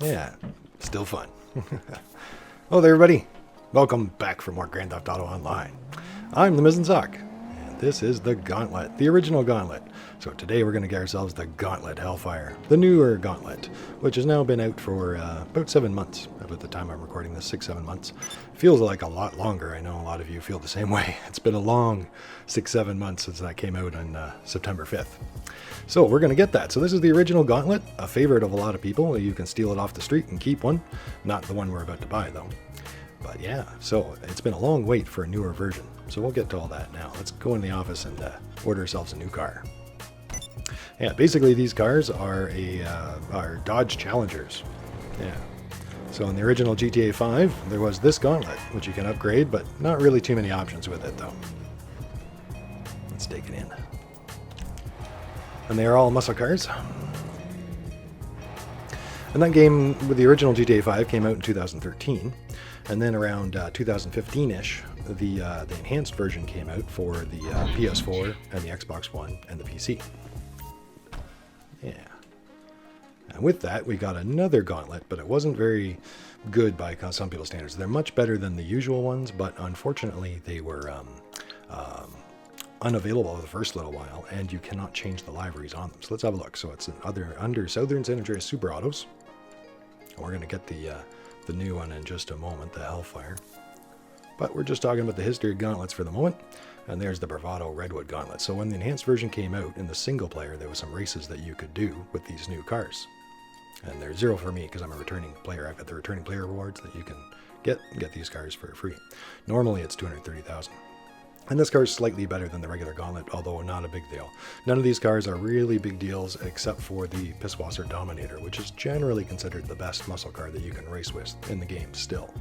Yeah, still fun. Hello there, everybody. Welcome back for more Grand Theft Auto Online. I'm the Mizzen Sock, and this is the Gauntlet, the original Gauntlet. So today we're going to get ourselves the Gauntlet Hellfire, the newer Gauntlet, which has now been out for about 7 months. At the time I'm recording this, 6-7 months. Feels like a lot longer. I know a lot of you feel the same way. It's been a long 6-7 months since that came out on September 5th. So we're going to get that. So this is the original Gauntlet, a favorite of a lot of people. You can steal it off the street and keep one. Not the one we're about to buy, though. But yeah, so it's been a long wait for a newer version. So we'll get to all that now. Let's go in the office and order ourselves a new car. Yeah, basically these cars are are Dodge Challengers. Yeah. So in the original GTA5, there was this Gauntlet, which you can upgrade, but not really too many options with it, though. Let's take it in. And they are all muscle cars. And that game with the original GTA 5 came out in 2013. And then around 2015-ish, the enhanced version came out for the PS4 and the Xbox One and the PC. Yeah. And with that, we got another Gauntlet, but it wasn't very good by some people's standards. They're much better than the usual ones, but unfortunately they were unavailable for the first little while, and you cannot change the liveries on them. So let's have a look. So it's under Southern San Andreas Super Autos. We're going to get the new one in just a moment, the Hellfire. But we're just talking about the history of Gauntlets for the moment. And there's the Bravado Redwood Gauntlet. So when the enhanced version came out in the single player, there was some races that you could do with these new cars. And they're 0 for me because I'm a returning player. I've got the returning player rewards that you can get these cars for free. Normally it's 230,000. And this car is slightly better than the regular Gauntlet, although not a big deal. None of these cars are really big deals except for the Pisswasser Dominator, which is generally considered the best muscle car that you can race with in the game still.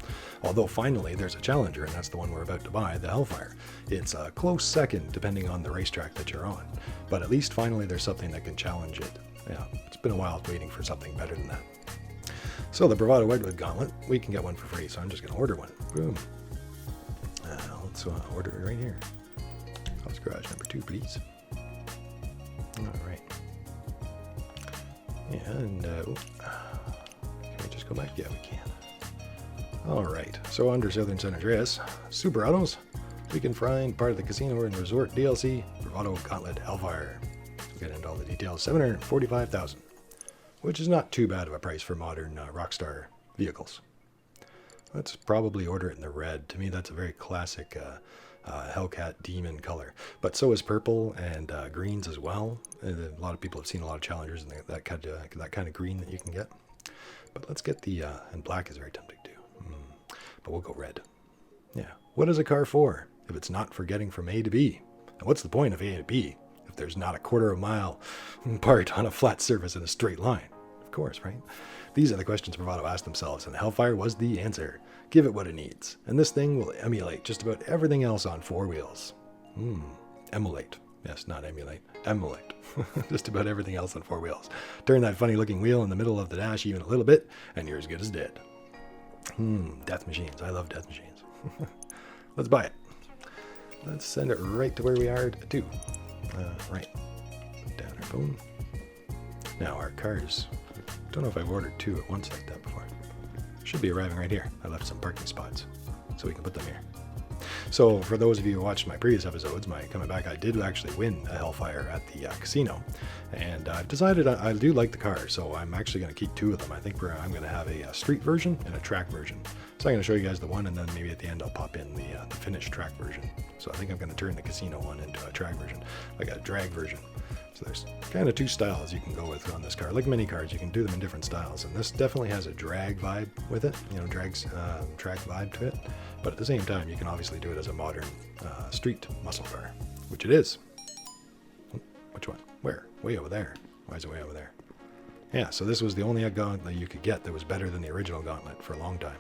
Although finally there's a challenger, and that's the one we're about to buy, the Hellfire. It's a close second depending on the racetrack that you're on. But at least finally there's something that can challenge it. Yeah, it's been a while waiting for something better than that. So the Bravado Redwood Gauntlet, we can get one for free, so I'm just going to order one. Boom. Let's order it right here. House garage number 2, please. All right. Yeah, and can we just go back? Yeah, we can. All right. So under Southern San Andreas, Super Autos, we can find part of the casino and resort DLC, Bravado Gauntlet Hellfire. We'll get into all the details. 745,000, which is not too bad of a price for modern Rockstar vehicles. Let's probably order it in the red. To me, that's a very classic Hellcat demon color. But so is purple and greens as well. And a lot of people have seen a lot of challengers in that kind of green that you can get. But let's get the and black is very tempting too. But we'll go red. Yeah. What is a car for if it's not for getting from A to B? And what's the point of A to B if there's not a quarter of a mile apart on a flat surface in a straight line? Of course, right? These are the questions Bravado asked themselves, and the Hellfire was the answer. Give it what it needs, and this thing will emulate just about everything else on 4 wheels. Emulate. Yes, not emulate. Emulate. Just about everything else on 4 wheels. Turn that funny-looking wheel in the middle of the dash even a little bit, and you're as good as dead. Death machines. I love death machines. Let's buy it. Let's send it right to where we are to. Right. Put down our phone. Now our cars. Don't know if I've ordered 2 at once like that before. Should be arriving right here. I left some parking spots, so we can put them here. So for those of you who watched my previous episodes, my coming back, I did actually win a Hellfire at the casino. And I've decided I do like the car, so I'm actually going to keep 2 of them. I think I'm going to have a street version and a track version. So I'm going to show you guys the one, and then maybe at the end I'll pop in the finished track version. So I think I'm going to turn the casino one into a track version, like a drag version. So there's kind of 2 styles you can go with on this car. Like many cars, you can do them in different styles. And this definitely has a drag vibe with it, track vibe to it. But at the same time, you can obviously do it as a modern street muscle car, which it is. Which one? Where? Way over there. Why is it way over there? Yeah, so this was the only Gauntlet you could get that was better than the original Gauntlet for a long time.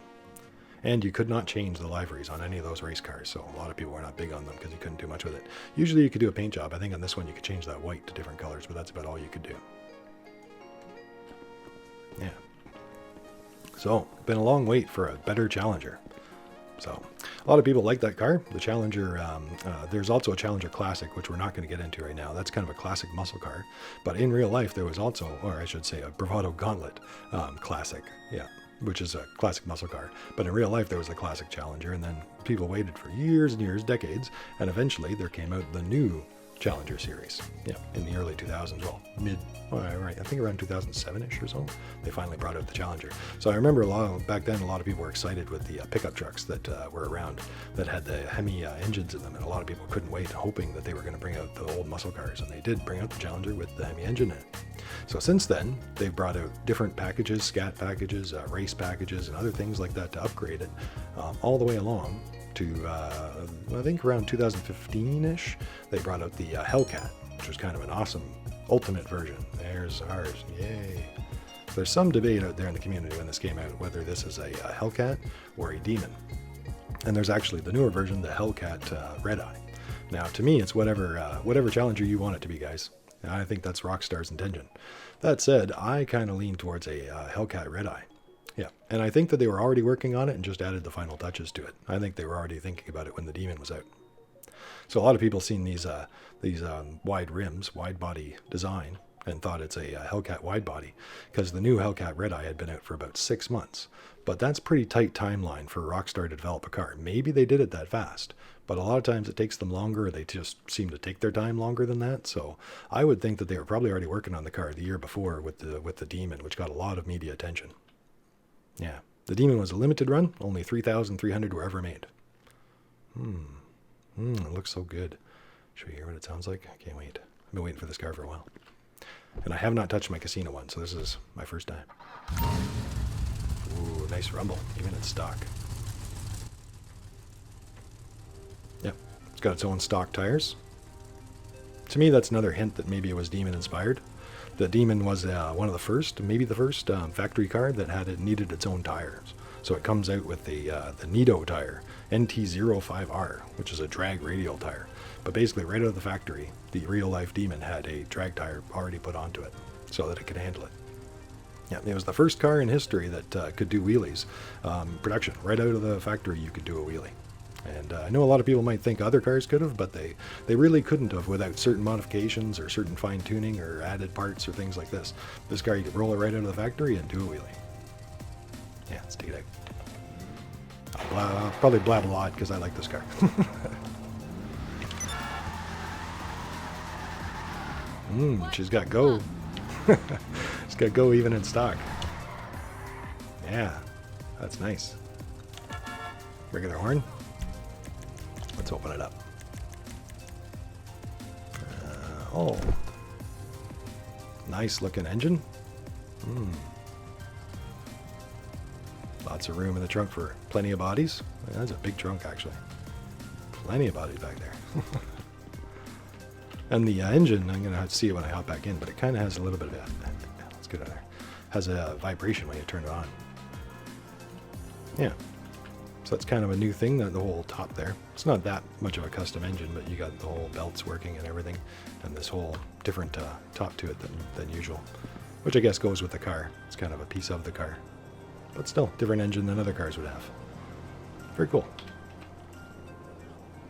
And you could not change the liveries on any of those race cars, so a lot of people were not big on them because you couldn't do much with it. Usually you could do a paint job. I think on this one you could change that white to different colors, but that's about all you could do. Yeah. So, been a long wait for a better challenger. So, A lot of people like that car. The Challenger, there's also a Challenger Classic, which we're not going to get into right now. That's kind of a classic muscle car. But in real life, there was also, or I should say, a Bravado Gauntlet Classic. Yeah, which is a classic muscle car. But in real life, there was a classic Challenger, and then people waited for years and years, decades, and eventually there came out the new Challenger series. Yeah, in the early 2000s, right, I think around 2007-ish or so, they finally brought out the Challenger. So I remember back then, a lot of people were excited with the pickup trucks that were around that had the Hemi engines in them, and a lot of people couldn't wait, hoping that they were going to bring out the old muscle cars, and they did bring out the Challenger with the Hemi engine in it. So since then, they've brought out different packages, scat packages, race packages, and other things like that to upgrade it all the way along to, I think around 2015-ish, they brought out the Hellcat, which was kind of an awesome ultimate version. There's ours, yay. There's some debate out there in the community when this came out, whether this is a Hellcat or a Demon. And there's actually the newer version, the Hellcat Redeye. Now, to me, it's whatever Challenger you want it to be, guys. And I think that's Rockstar's intention. That said, I kind of lean towards a Hellcat Redeye. Yeah, and I think that they were already working on it and just added the final touches to it. I think they were already thinking about it when the Demon was out. So a lot of people seen these wide rims, wide body design, and thought it's a Hellcat wide body, because the new Hellcat Redeye had been out for about 6 months. But that's pretty tight timeline for Rockstar to develop a car. Maybe they did it that fast, but a lot of times it takes them longer, or they just seem to take their time longer than that. So I would think that they were probably already working on the car the year before with the Demon, which got a lot of media attention. Yeah, the Demon was a limited run. Only 3,300 were ever made. It looks so good. Should we hear what it sounds like? I can't wait. I've been waiting for this car for a while. And I have not touched my casino one, so this is my first time. Ooh, nice rumble, even in stock. Yep, it's got its own stock tires. To me, that's another hint that maybe it was Demon inspired. The Demon was one of the first, maybe the first factory car that needed its own tires. So it comes out with the Nido tire, NT05R, which is a drag radial tire. But basically, right out of the factory, the real-life Demon had a drag tire already put onto it so that it could handle it. Yeah, it was the first car in history that could do wheelies. Production, right out of the factory, you could do a wheelie. And I know a lot of people might think other cars could have, but they really couldn't have without certain modifications or certain fine-tuning or added parts or things like this. This car, you could roll it right out of the factory and do a wheelie. Yeah, let's take it out. I'll probably blab a lot because I like this car. She's got go. She's got go even in stock. Yeah, that's nice. Regular horn. Let's open it up. Oh, nice looking engine. Lots of room in the trunk for plenty of bodies. That's a big trunk, actually. Plenty of bodies back there. And the engine, I'm going to have to see it when I hop back in, but it kind of has a little bit of a, let's get it there, has a vibration when you turn it on. Yeah. So that's kind of a new thing, the whole top there. It's not that much of a custom engine, but you got the whole belts working and everything, and this whole different top to it than usual, which I guess goes with the car. It's kind of a piece of the car, but still different engine than other cars would have. Very cool.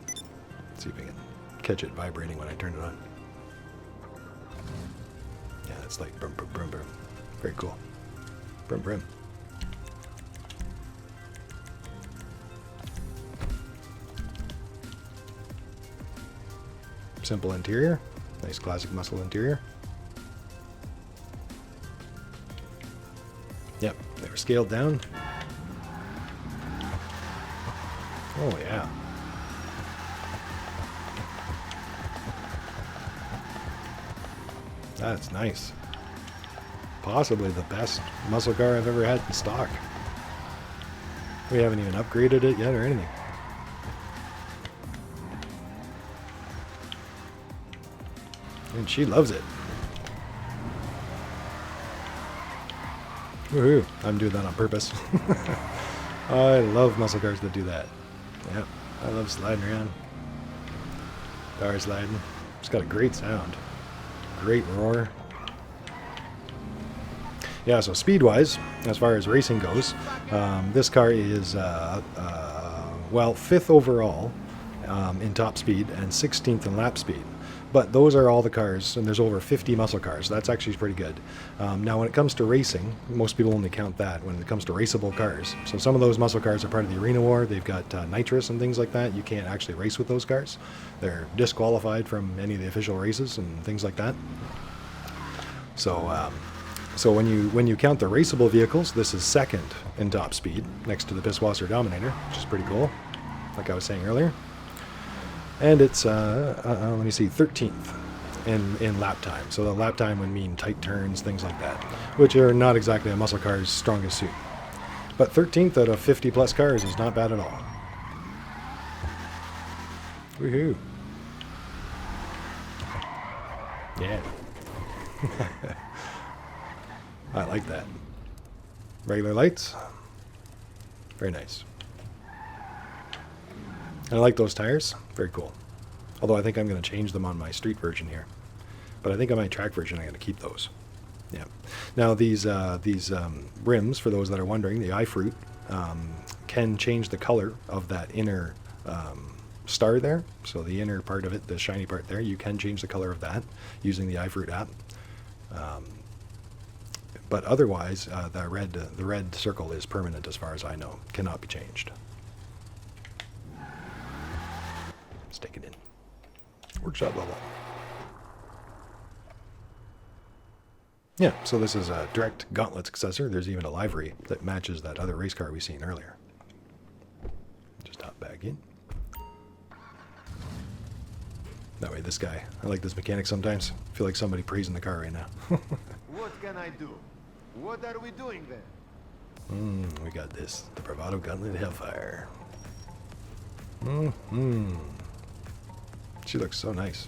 Let's see if I can catch it vibrating when I turn it on. Yeah, it's like brum, brum, brum, brum. Very cool. Brum, brum. Simple interior. Nice classic muscle interior. Yep, they were scaled down. Oh yeah. That's nice. Possibly the best muscle car I've ever had in stock. We haven't even upgraded it yet or anything. And she loves it. Woohoo! I'm doing that on purpose. I love muscle cars that do that. Yep, I love sliding around. Power sliding. It's got a great sound. Great roar. Yeah, so speed-wise, as far as racing goes, this car is Well, 5th overall in top speed and 16th in lap speed. But those are all the cars, and there's over 50 muscle cars. So that's actually pretty good. Now, when it comes to racing, most people only count that when it comes to raceable cars. So some of those muscle cars are part of the arena war. They've got nitrous and things like that. You can't actually race with those cars. They're disqualified from any of the official races and things like that. So, so when you count the raceable vehicles, this is 2nd in top speed, next to the Pisswasser Dominator, which is pretty cool, like I was saying earlier. And it's, let me see, 13th in lap time. So the lap time would mean tight turns, things like that, which are not exactly a muscle car's strongest suit. But 13th out of 50 plus cars is not bad at all. Woohoo. Yeah. I like that. Regular lights. Very nice. I like those tires. Very cool. Although I think I'm going to change them on my street version here. But I think on my track version I'm going to keep those. Yeah. Now these rims, for those that are wondering, the iFruit can change the color of that inner star there. So the inner part of it, the shiny part there, you can change the color of that using the iFruit app. But otherwise, the red circle is permanent as far as I know. Cannot be changed. Let's take it in. Workshop level. Yeah, so this is a direct Gauntlet successor. There's even a livery that matches that other race car we seen earlier. Just hop back in. That way, this guy, I like this mechanic sometimes. I feel like somebody praising the car right now. What can I do? What are we doing there? We got this. The Bravado Gauntlet Hellfire. She looks so nice.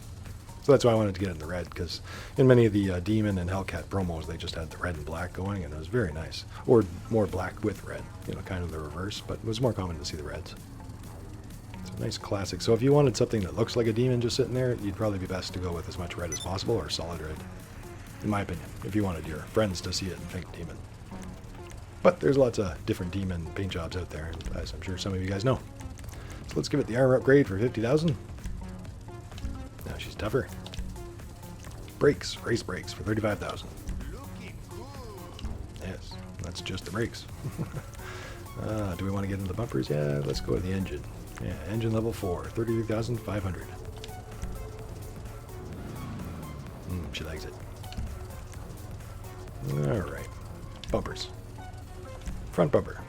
So that's why I wanted to get it in the red, because in many of the Demon and Hellcat promos, they just had the red and black going, and it was very nice. Or more black with red, you know, kind of the reverse, but it was more common to see the reds. It's a nice classic. So if you wanted something that looks like a Demon just sitting there, you'd probably be best to go with as much red as possible, or solid red, in my opinion, if you wanted your friends to see it and think Demon. But there's lots of different Demon paint jobs out there, as I'm sure some of you guys know. So let's give it the armor upgrade for 50,000. Now she's tougher. Brakes, race brakes for 35,000. Yes, that's just the brakes. Do we want to get into the bumpers? Yeah, let's go with the engine. Yeah, engine level 4, 33,500. She likes it. Alright. Bumpers. Front bumper.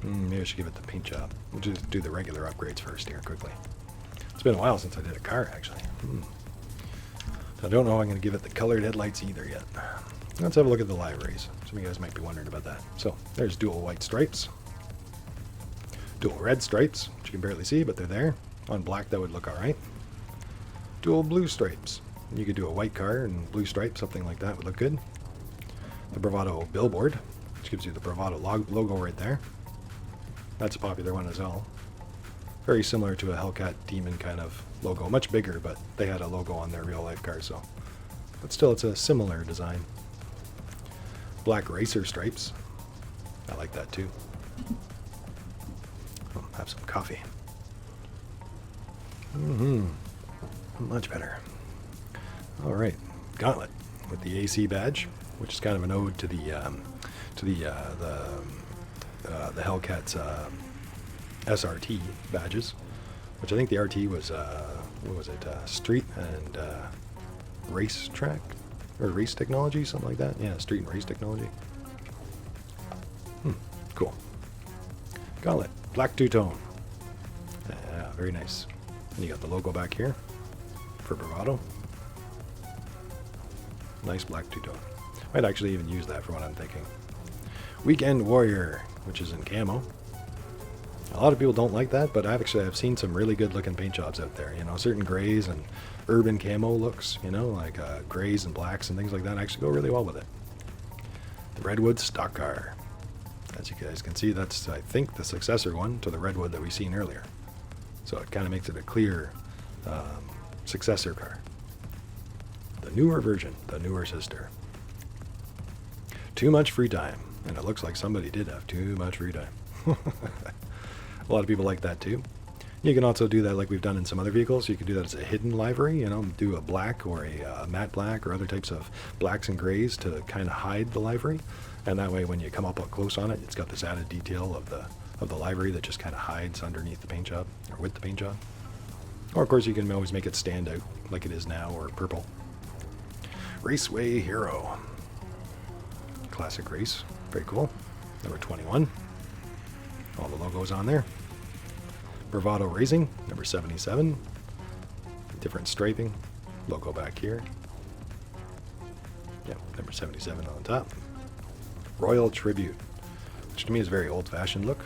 Maybe I should give it the paint job. We'll just do the regular upgrades first here quickly. It's been a while since I did a car, actually. I don't know if I'm going to give it the colored headlights either yet. Let's have a look at the liveries. Some of you guys might be wondering about that. So, there's dual white stripes. Dual red stripes, which you can barely see, but they're there. On black, that would look alright. Dual blue stripes. You could do a white car and blue stripes, something like that would look good. The Bravado billboard, which gives you the Bravado logo right there. That's a popular one as well. Very similar to a Hellcat Demon kind of logo. Much bigger, but they had a logo on their real-life car, so. But still, it's a similar design. Black racer stripes. I like that too. Oh, have some coffee. Much better. All right, Gauntlet with the AC badge, which is kind of an ode to the Hellcat's SRT badges, which I think the RT was what was it? Street and race track or race technology, something like that. Yeah, street and race technology. Cool. Gauntlet, black two-tone. Yeah, very nice. And you got the logo back here for Bravado. Nice black two-tone. Might actually even use that for what I'm thinking. Weekend Warrior, which is in camo. A lot of people don't like that, but I've seen some really good looking paint jobs out there. You know, certain grays and urban camo looks, you know, like grays and blacks and things like that actually go really well with it. The Redwood stock car. As you guys can see, that's, I think, the successor one to the Redwood that we seen earlier. So it kind of makes it a clear successor car. The newer version, the newer sister. Too much free time. And it looks like somebody did have too much free time. A lot of people like that too. You can also do that like we've done in some other vehicles. You can do that as a hidden livery, do a black or a matte black or other types of blacks and grays to kind of hide the livery. And that way when you come up close on it, it's got this added detail of the livery that just kind of hides underneath the paint job or with the paint job. Or of course you can always make it stand out like it is now, or purple. Raceway Hero. Classic race. Very cool. Number 21. All the logos on there. Bravado Racing, number 77. Different striping. Logo back here. Yep, number 77 on the top. Royal Tribute, which to me is a very old-fashioned look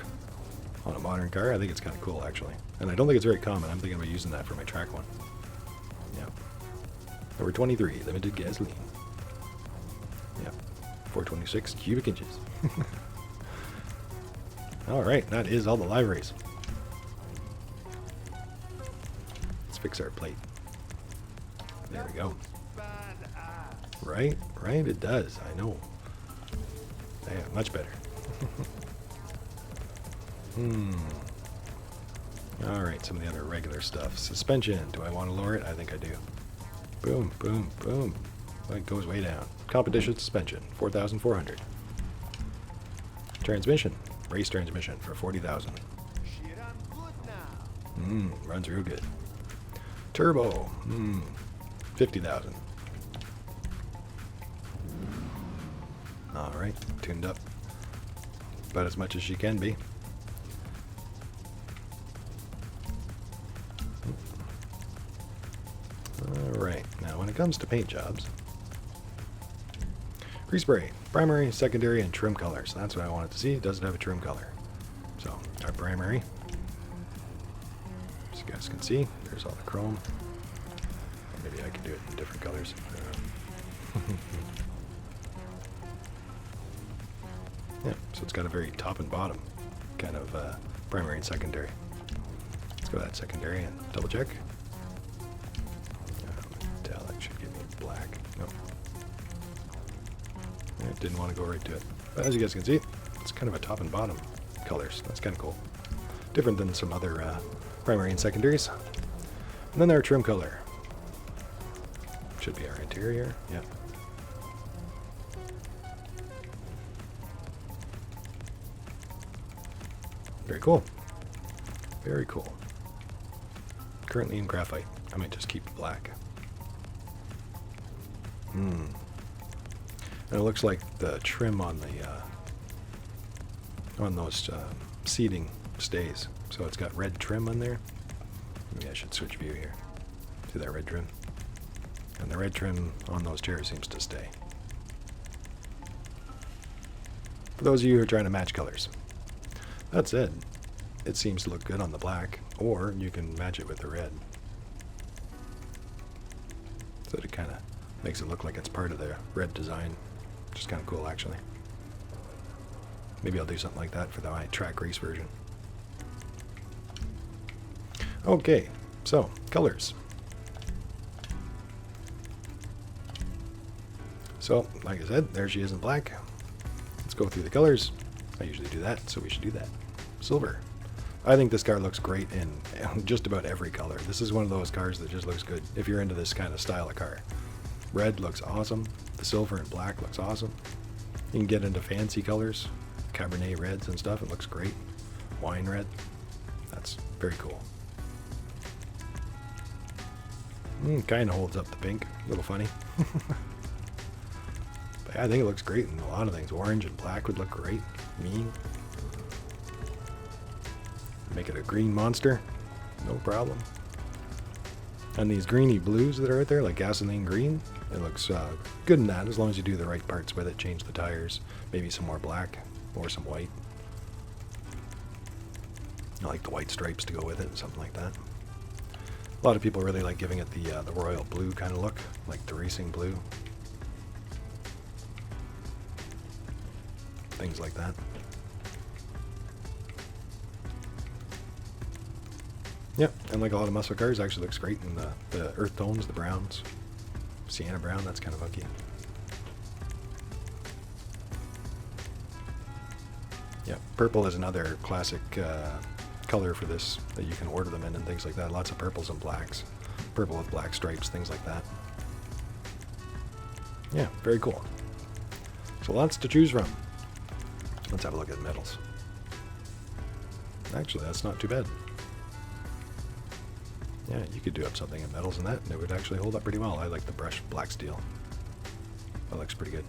on a modern car. I think it's kind of cool, actually. And I don't think it's very common. I'm thinking about using that for my track one. Yep. Number 23, limited gasoline. Yep. 426 cubic inches. Alright, that is all the liveries. Fix our plate. There we go. Right, it does. I know. Yeah, much better. Alright, some of the other regular stuff. Suspension. Do I want to lower it? I think I do. Boom, boom, boom. It goes way down. Competition suspension, 4,400. Transmission. Race transmission for 40,000. Runs real good. Turbo, 50,000. Alright, tuned up. About as much as she can be. Alright, now when it comes to paint jobs, respray, primary, secondary, and trim colors. That's what I wanted to see. Does it have a trim color? So, our primary. As you guys can see, there's all the chrome. Maybe I can do it in different colors. Yeah, so it's got a very top and bottom kind of primary and secondary. Let's go to that secondary and double check. Metallic should give me black. No. I didn't want to go right to it. But as you guys can see, it's kind of a top and bottom colors. That's kind of cool. Different than some other primary and secondaries. And then our trim color. Should be our interior. Yeah. Very cool. Very cool. Currently in graphite. I might just keep it black. And it looks like the trim on the on those seating stays. So it's got red trim on there. Maybe I should switch view here. See that red trim? And the red trim on those chairs seems to stay. For those of you who are trying to match colors. That said, it seems to look good on the black, or you can match it with the red. So it kind of makes it look like it's part of the red design, which is kind of cool actually. Maybe I'll do something like that for the track race version. Okay, so colors. So, like I said, there she is in black. Let's go through the colors. I usually do that, so we should do that. Silver. I think this car looks great in just about every color. This is one of those cars that just looks good if you're into this kind of style of car. Red looks awesome. The silver and black looks awesome. You can get into fancy colors, Cabernet reds and stuff. It looks great. Wine red. That's very cool. Kind of holds up the pink. A little funny. But I think it looks great in a lot of things. Orange and black would look great. Mean. Make it a green monster. No problem. And these greeny blues that are out there, like gasoline green, it looks good in that as long as you do the right parts with it. Change the tires. Maybe some more black or some white. I like the white stripes to go with it, something like that. A lot of people really like giving it the royal blue kind of look, like the racing blue. Things like that. Yep, and like a lot of muscle cars, actually looks great in the earth tones, the browns. Sienna brown, that's kind of funky. Yep, purple is another classic color for this that you can order them in and things like that. Lots of purples and blacks. Purple with black stripes, things like that. Yeah, very cool. So lots to choose from. Let's have a look at metals. Actually, that's not too bad. Yeah, you could do up something in metals in that, and it would actually hold up pretty well. I like the brushed black steel. That looks pretty good.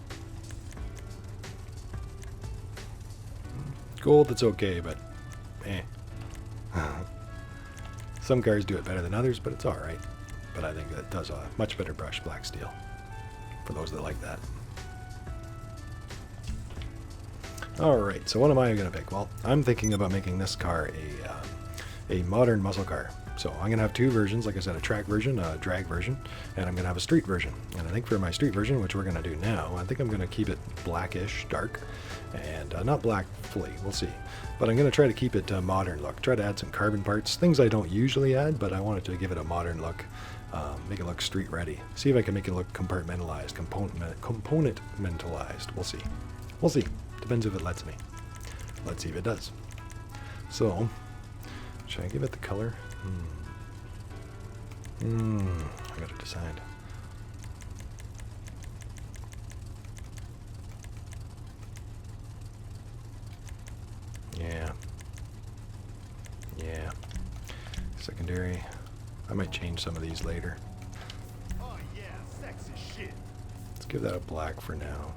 Gold, it's okay, but eh. Some cars do it better than others, but it's alright. But I think it does a much better brushed black steel, for those that like that. Alright, so what am I going to pick? Well, I'm thinking about making this car a modern muscle car. So I'm going to have two versions, like I said, a track version, a drag version, and I'm going to have a street version. And I think for my street version, which we're going to do now, I think I'm going to keep it blackish, dark, and not black fully, we'll see. But I'm going to try to keep it a modern look, try to add some carbon parts, things I don't usually add, but I wanted to give it a modern look, make it look street ready. See if I can make it look compartmentalized, componentmentalized, we'll see. We'll see, depends if it lets me. Let's see if it does. So, should I give it the color? I gotta decide. Yeah. Secondary. I might change some of these later. Oh yeah, sexy shit. Let's give that a black for now.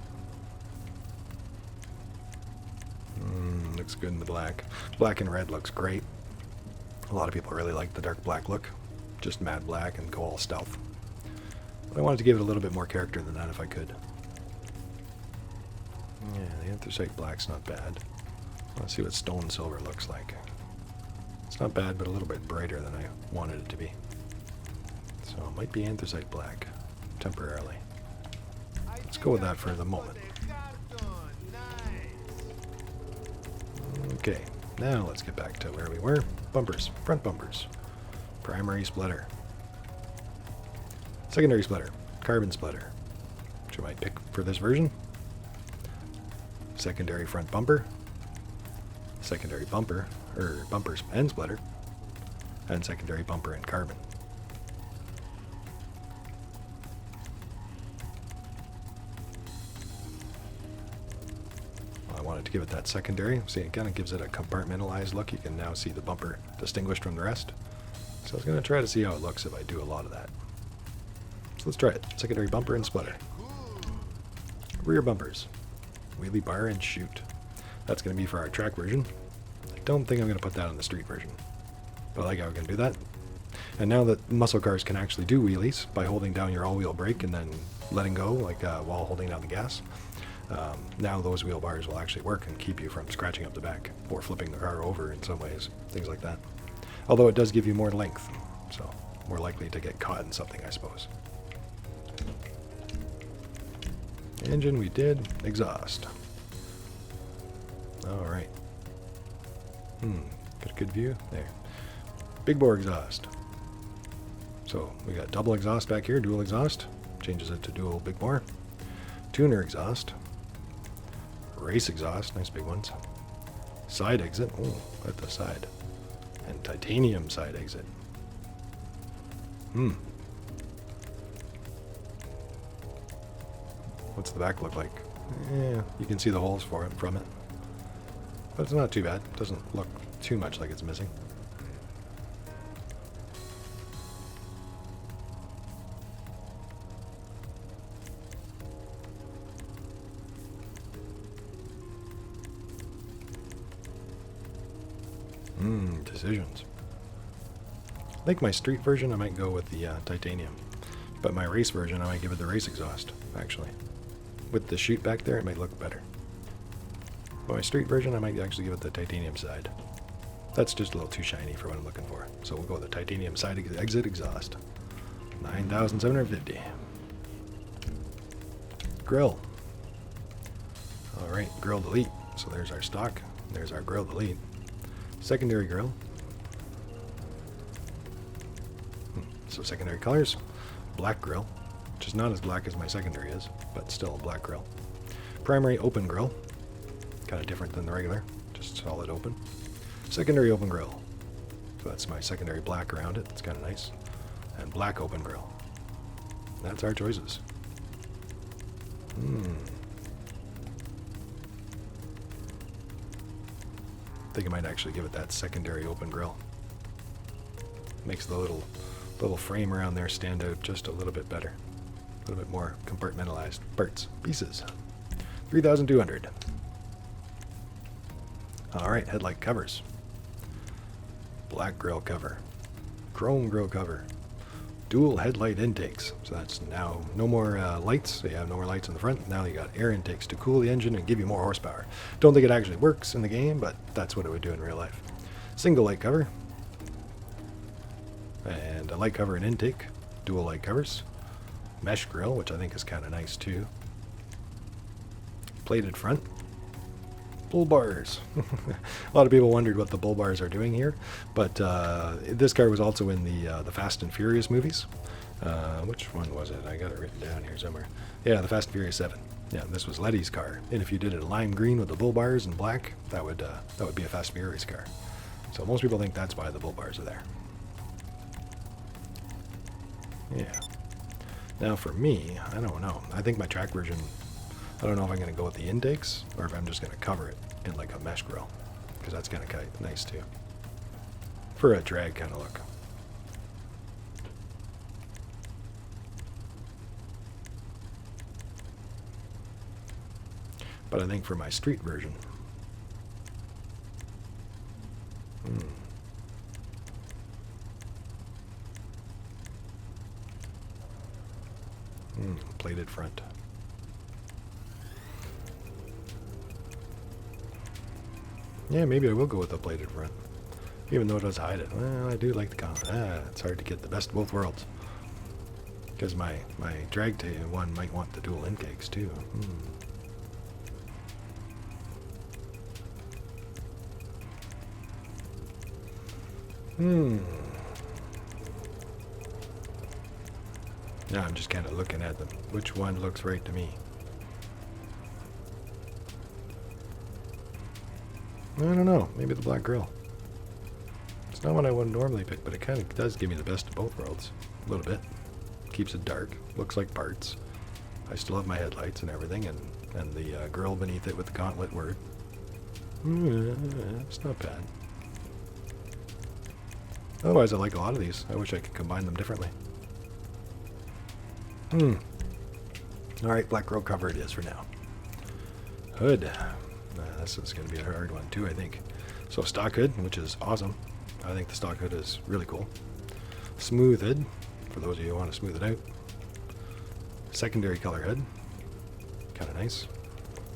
Looks good in the black. Black and red looks great. A lot of people really like the dark black look. Just matte black and go all stealth. But I wanted to give it a little bit more character than that if I could. Yeah, the anthracite black's not bad. Let's see what stone silver looks like. It's not bad, but a little bit brighter than I wanted it to be. So it might be anthracite black, temporarily. Let's go with that for the moment. Okay, now let's get back to where we were. Bumpers, front bumpers. Primary splitter. Secondary splitter, carbon splitter, which I might pick for this version. Secondary front bumper. Secondary bumper, or bumpers and splitter. And secondary bumper and carbon. I wanted to give it that secondary. See, it kind of gives it a compartmentalized look. You can now see the bumper distinguished from the rest. So I was going to try to see how it looks if I do a lot of that. So let's try it. Secondary bumper and splitter. Rear bumpers. Wheelie bar and chute. That's going to be for our track version. I don't think I'm going to put that on the street version. But I like how we're going to do that. And now that muscle cars can actually do wheelies by holding down your all-wheel brake and then letting go like while holding down the gas, now those wheel bars will actually work and keep you from scratching up the back or flipping the car over in some ways, things like that. Although it does give you more length, so more likely to get caught in something, I suppose. Engine we did. Exhaust. Alright. Got a good view? There. Big bore exhaust. So we got double exhaust back here, dual exhaust. Changes it to dual big bore. Tuner exhaust. Race exhaust, nice big ones. Side exit, oh, at the side. And titanium side exit. What's the back look like? Yeah, you can see the holes for it from it. But it's not too bad. It doesn't look too much like it's missing. Decisions. I think my street version I might go with the titanium. But my race version I might give it the race exhaust, actually. With the chute back there it might look better. But my street version I might actually give it the titanium side. That's just a little too shiny for what I'm looking for. So we'll go with the titanium side exit exhaust. 9,750. Grill. Alright, grill delete. So there's our stock. There's our grill delete. Secondary grill. So secondary colors. Black grill, which is not as black as my secondary is, but still a black grill. Primary open grill. Kind of different than the regular. Just solid open. Secondary open grill. So that's my secondary black around it. It's kind of nice. And black open grille. That's our choices. I think I might actually give it that secondary open grille. Makes the little frame around there stand out just a little bit better. A little bit more compartmentalized. Parts, pieces. 3,200. Alright, headlight covers. Black grille cover. Chrome grille cover. Dual headlight intakes. So that's now no more lights. So you have no more lights in the front. Now you got air intakes to cool the engine and give you more horsepower. Don't think it actually works in the game, but that's what it would do in real life. Single light cover. And a light cover and intake. Dual light covers. Mesh grille, which I think is kind of nice too. Plated front. Bull bars. A lot of people wondered what the bull bars are doing here, but this car was also in the Fast and Furious movies. Which one was it? I got it written down here somewhere. Yeah, the Fast and Furious 7. Yeah, this was Letty's car, and if you did it lime green with the bull bars and black, that would be a Fast and Furious car. So most people think that's why the bull bars are there. Yeah. Now for me, I don't know. I think my track version, I don't know if I'm going to go with the intakes or if I'm just going to cover it in like a mesh grille, because that's kind of nice too. For a drag kind of look. But I think for my street version, plated front. Yeah, maybe I will go with the plated front, even though it does hide it. Well, I do like the comment. It's hard to get the best of both worlds, because my drag one might want the dual intakes too. Now I'm just kind of looking at them. Which one looks right to me? I don't know. Maybe the black grille. It's not what I would normally pick, but it kind of does give me the best of both worlds. A little bit. Keeps it dark. Looks like parts. I still have my headlights and everything, and the grille beneath it with the gauntlet word. It's not bad. Otherwise, I like a lot of these. I wish I could combine them differently. Alright, black grille cover it is for now. Hood. This is going to be a hard one too, I think. So stock hood, which is awesome. I think the stock hood is really cool. Smooth hood, for those of you who want to smooth it out. Secondary color hood. Kind of nice.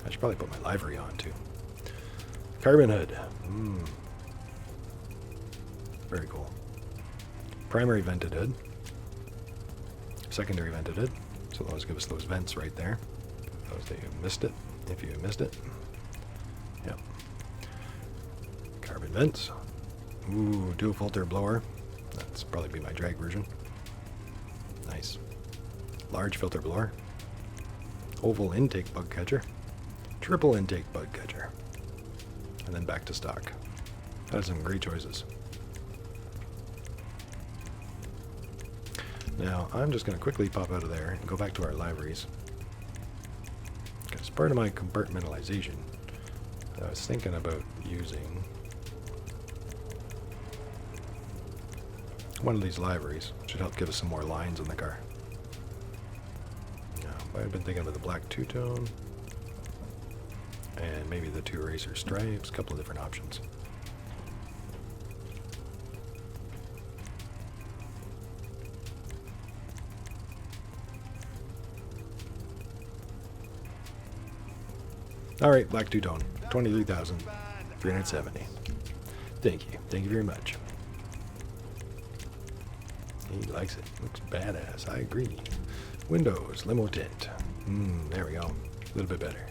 I should probably put my livery on too. Carbon hood. Very cool. Primary vented hood. Secondary vented hood. So those give us those vents right there. Those that you missed it. If you missed it. Yep. Carbon vents. Ooh, dual filter blower. That's probably be my drag version. Nice. Large filter blower. Oval intake bug catcher. Triple intake bug catcher. And then back to stock. That is some great choices. Now, I'm just going to quickly pop out of there and go back to our liveries. Because part of my compartmentalization, I was thinking about using one of these liveries. Should help give us some more lines in the car. Now, I've been thinking about the black two-tone and maybe the two racer stripes, a couple of different options. Alright, black two-tone, 23,370. Thank you. Thank you very much. He likes it. Looks badass. I agree. Windows, limo tint. There we go. A little bit better.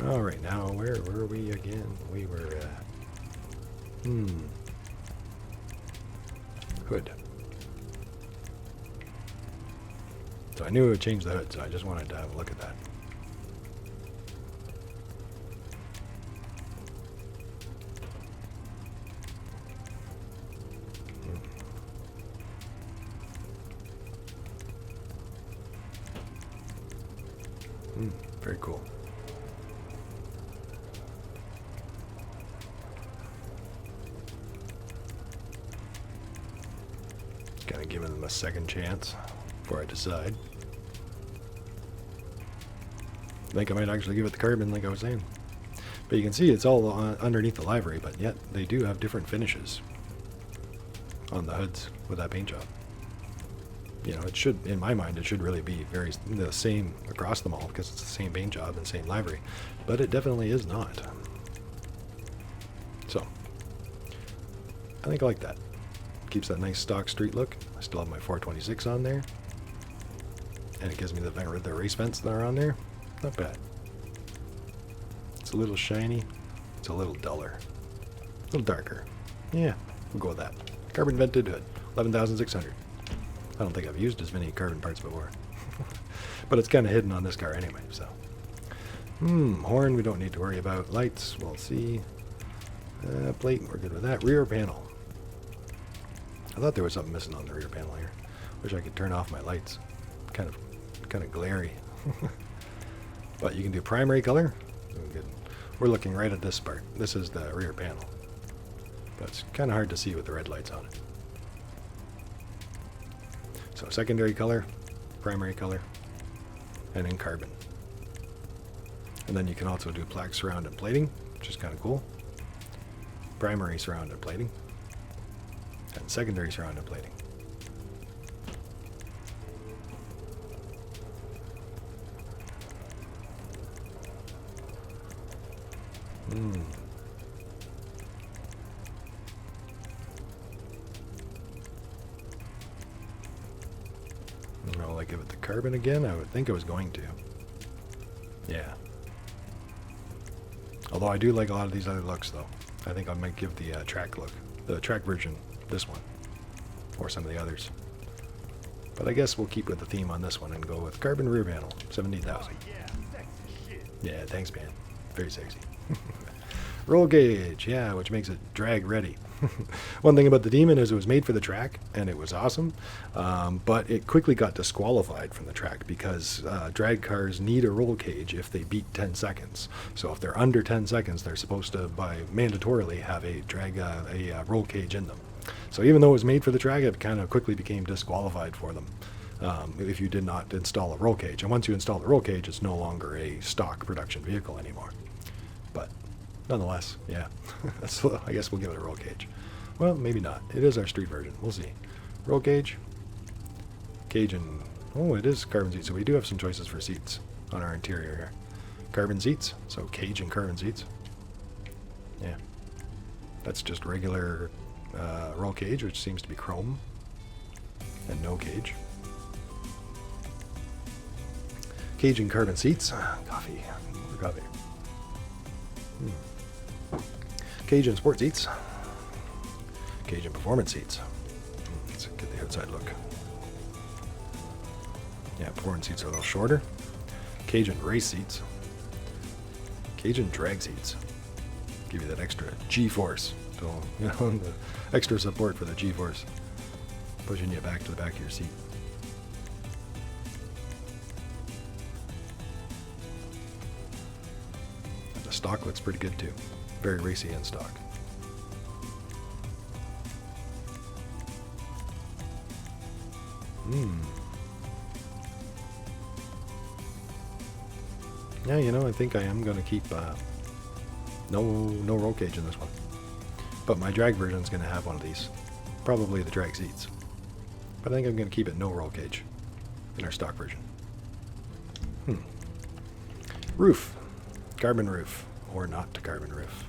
Alright, now where were we again? We were hood. So I knew it would change the hood, so I just wanted to have a look at that. Very cool. Kind of giving them a second chance before I decide. I think I might actually give it the carbon like I was saying. But you can see it's all underneath the livery, but yet they do have different finishes on the hoods with that paint job. You know, it should, in my mind, it should really be the same across them all because it's the same paint job and same livery. But it definitely is not. So, I think I like that. Keeps that nice stock street look. I still have my 426 on there. And it gives me the race vents that are on there. Not bad. It's a little shiny. It's a little duller. A little darker. Yeah, we'll go with that. Carbon vented hood. 11,600. I don't think I've used as many carbon parts before. But it's kind of hidden on this car anyway, so. Horn we don't need to worry about. Lights, we'll see. Plate, we're good with that. Rear panel. I thought there was something missing on the rear panel here. Wish I could turn off my lights. Kind of glary. But you can do primary color. We're looking right at this part. This is the rear panel. But it's kind of hard to see with the red lights on it. So secondary color, primary color, and then carbon. And then you can also do black surround and plating, which is kind of cool. Primary surround and plating. And secondary surround and plating. Will I give it the carbon again? I would think I was going to. Yeah. Although I do like a lot of these other looks, though. I think I might give the track look, the track version, this one, or some of the others. But I guess we'll keep with the theme on this one and go with carbon rear panel, 70,000. Yeah, thanks, man. Very sexy. Roll gauge, yeah, which makes it drag ready. One thing about the Demon is it was made for the track, and it was awesome, but it quickly got disqualified from the track because drag cars need a roll cage if they beat 10 seconds. So if they're under 10 seconds, they're supposed to, mandatorily, have a roll cage in them. So even though it was made for the track, it kind of quickly became disqualified for them if you did not install a roll cage. And once you install the roll cage, it's no longer a stock production vehicle anymore. But nonetheless, yeah, I guess we'll give it a roll cage. Well, maybe not. It is our street version. We'll see. Roll cage. Cage and... Oh, it is carbon seats. So we do have some choices for seats on our interior here. Carbon seats. So cage and carbon seats. Yeah. That's just regular roll cage, which seems to be chrome. And no cage. Cage and carbon seats. Coffee. More coffee. Cage and sport seats. Cage and performance seats. Let's get the outside look. Yeah, performance seats are a little shorter. Cage and race seats. Cage and drag seats. Give you that extra G-force. So, you know, the extra support for the G-force. Pushing you back to the back of your seat. And the stock looks pretty good too. Very racy in stock. Yeah, you know, I think I am going to keep no roll cage in this one. But my drag version is going to have one of these. Probably the drag seats. But I think I'm going to keep it no roll cage in our stock version. Roof. Carbon roof. Or not carbon roof.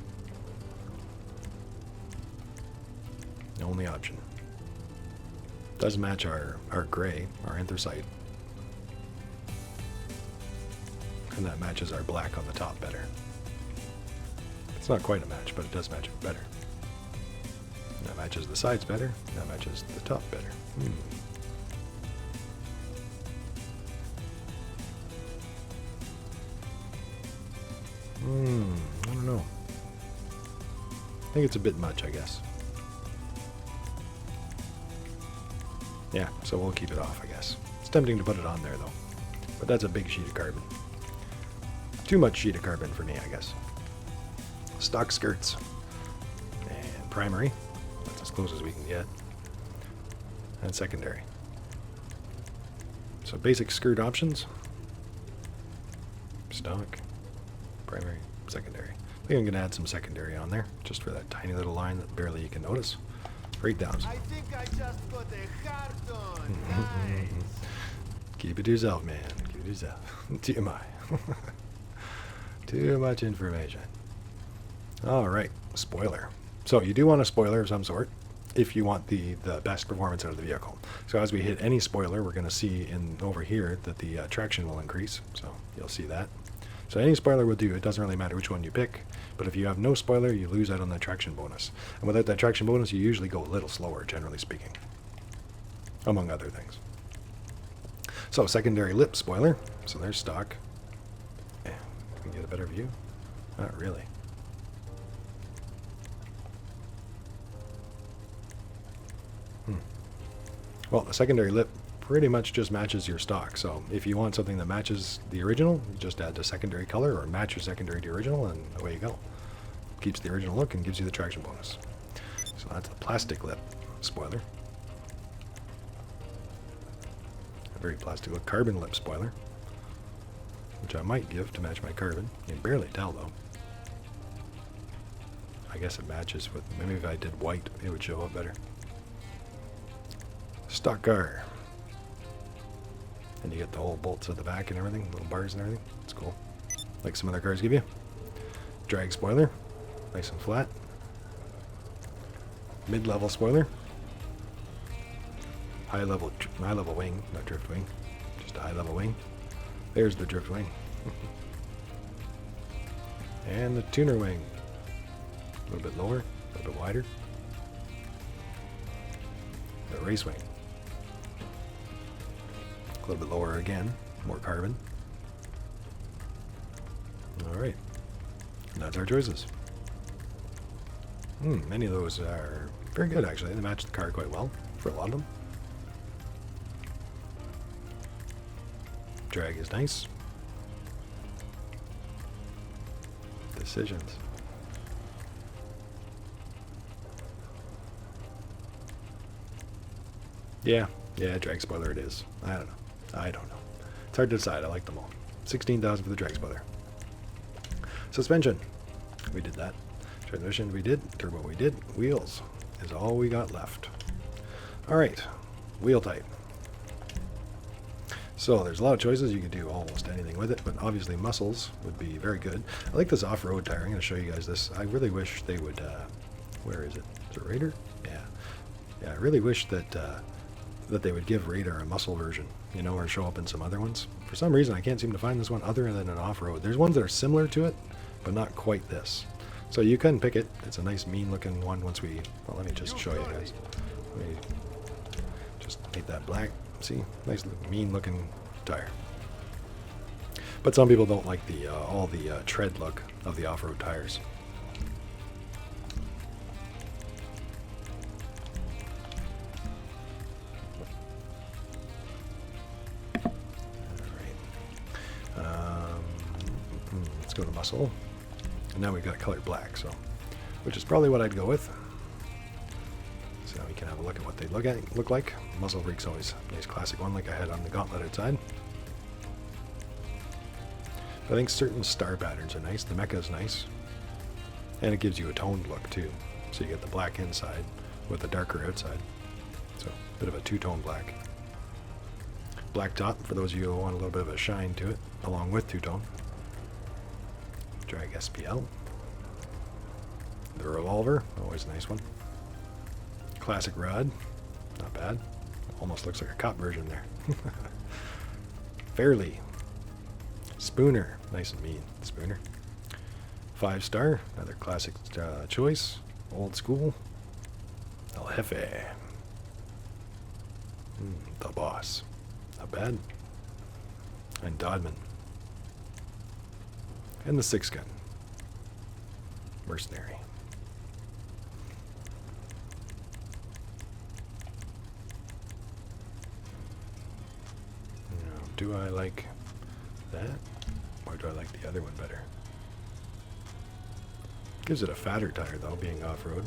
The only option. Does match our gray, our anthracite. And that matches our black on the top better. It's not quite a match, but it does match it better. That matches the sides better. That matches the top better. I don't know. I think it's a bit much, I guess. Yeah, so we'll keep it off, I guess. It's tempting to put it on there, though. But that's a big sheet of carbon. Too much sheet of carbon for me, I guess. Stock skirts. And primary. That's as close as we can get. And secondary. So basic skirt options. Stock. Primary. Secondary. I think I'm going to add some secondary on there. Just for that tiny little line that barely you can notice. Breakdowns. I think I just got a heart on. Nice. Keep it to yourself, man. Keep it to yourself. TMI. Too much information. Alright, spoiler. So you do want a spoiler of some sort if you want the best performance out of the vehicle. So as we hit any spoiler, we're going to see over here that the traction will increase. So you'll see that. So any spoiler will do. It doesn't really matter which one you pick. But if you have no spoiler, you lose out on the traction bonus. And without that traction bonus, you usually go a little slower, generally speaking. Among other things. So secondary lip spoiler. So there's stock. Can we get a better view? Not really. Well, the secondary lip pretty much just matches your stock. So if you want something that matches the original, you just add a secondary color or match your secondary to original, and away you go. Keeps the original look and gives you the traction bonus. So that's the plastic lip spoiler. A very plastic look carbon lip spoiler, which I might give to match my carbon. You can barely tell though. I guess it matches with, maybe if I did white, it would show up better. Stock car. And you get the whole bolts at the back and everything, little bars and everything. It's cool. Like some other cars give you. Drag spoiler. Nice and flat. Mid-level spoiler. High level wing, not drift wing. Just a high level wing. There's the drift wing. And the tuner wing. A little bit lower, a little bit wider. The race wing. A little bit lower again, more carbon. Alright, that's our choices. Many of those are very good actually, they match the car quite well for a lot of them. Drag is nice. Decisions. Yeah, drag spoiler it is. I don't know. It's hard to decide. I like them all. 16,000 for the drag spoiler. Suspension. We did that. Transmission we did. Turbo we did. Wheels is all we got left. Alright. Wheel type. So there's a lot of choices. You could do almost anything with it, but obviously muscles would be very good. I like this off-road tire. I'm going to show you guys this. I really wish they would... where is it? Is it Raider? Yeah, I really wish that... that they would give Radar a muscle version, you know, or show up in some other ones. For some reason, I can't seem to find this one other than an off-road. There's ones that are similar to it, but not quite this. So you can pick it. It's a nice, mean-looking one once we... Well, let me just show you guys. Let me just make that black. See? Nice, mean-looking tire. But some people don't like the all the tread look of the off-road tires. Go to muscle, and now we've got colored black, so which is probably what I'd go with. So now we can have a look at what they look like. Muscle Freak's always a nice classic one, like I had on the Gauntlet outside. I think certain star patterns are nice. The mecha is nice, and it gives you a toned look too. So you get the black inside with the darker outside. So a bit of a two-tone black. Black top for those of you who want a little bit of a shine to it, along with two-tone. Drag SPL. The revolver, always a nice one. Classic rod, not bad. Almost looks like a cop version there. Fairly. Spooner, nice and mean. Spooner. 5-star, another classic choice. Old school. El Jefe. The Boss, not bad. And Dodman. And the 6-gun. Mercenary. Now, do I like that? Or or do I like the other one better? Gives it a fatter tire though, being off-road.